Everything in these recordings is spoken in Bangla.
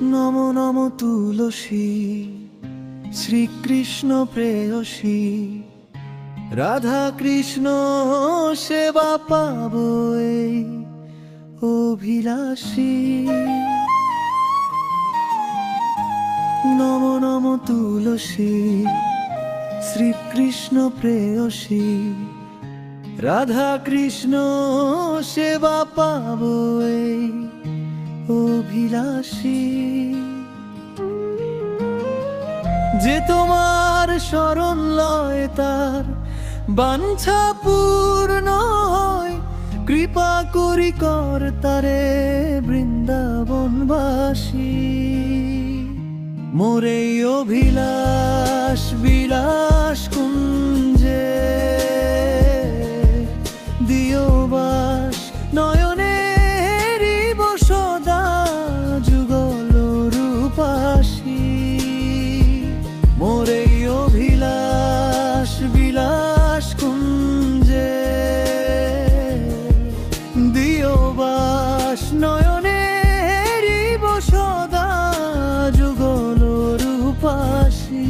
নম নম তুলসী, শ্রীকৃষ্ণ প্রেয়সী, রাধা কৃষ্ণ সেবা পাবো এই অভিলাষী। নম নম তুলসী, শ্রীকৃষ্ণ প্রেয়সী, রাধা কৃষ্ণ সেবা পাবো এই অভিলাষী। যে তোমার শরণ লয় তার বাঞ্ছা পূর্ণ হয়, কৃপা করি কর তারে বৃন্দাবনবাসী। মোরে অভিলাষ বিলাস কুঞ্জে দিও বাস, নয়নের বসদা যুগল রূপাসী। মোরে অভিলাষ বিলাস কুঞ্জে দিও বাস, নয়নের বসদা যুগল রূপাসী।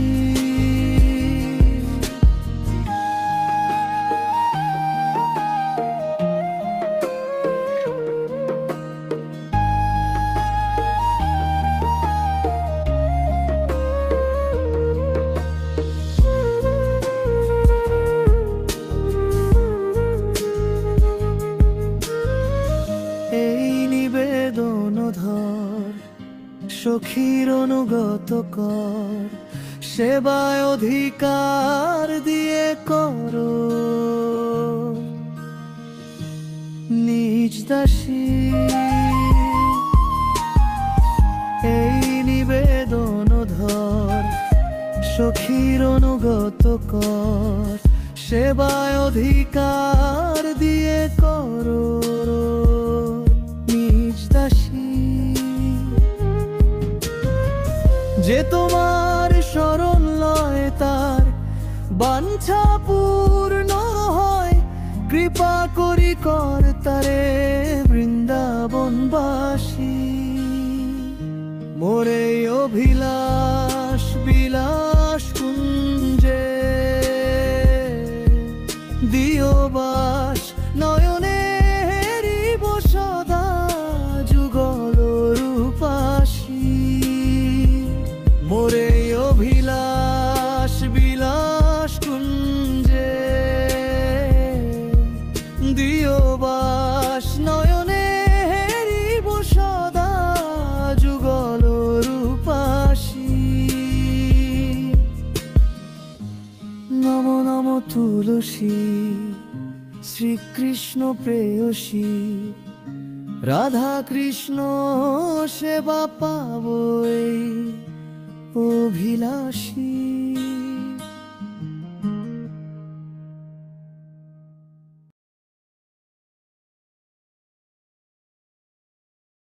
সখীর অনুগত কর, সেবায় অধিকার দিয়ে করো নিজ দাসী। এই নিবেদন ধর, সখীর অনুগত কর, সেবায় অধিকার দিয়ে করো নিজ দাসী। যে তোমার শরণ লয় তার বাঞ্ছা পূর্ণ হয়, কৃপা করি কর তারে বৃন্দাবনবাসী। মোরে অভিলাষ বিলাস কুঞ্জে দিও বাস, নয়নের বসদা যুগল রূপাসী। মোরে অভিলাষ বিলাস কুঞ্জে দিও বাস, নয়নের বসদা যুগল রূপাসী। নম নম তুলসী, শ্রীকৃষ্ণ প্রেয়সী, রাধা কৃষ্ণ সেবা পাবো এই অভিলাষী।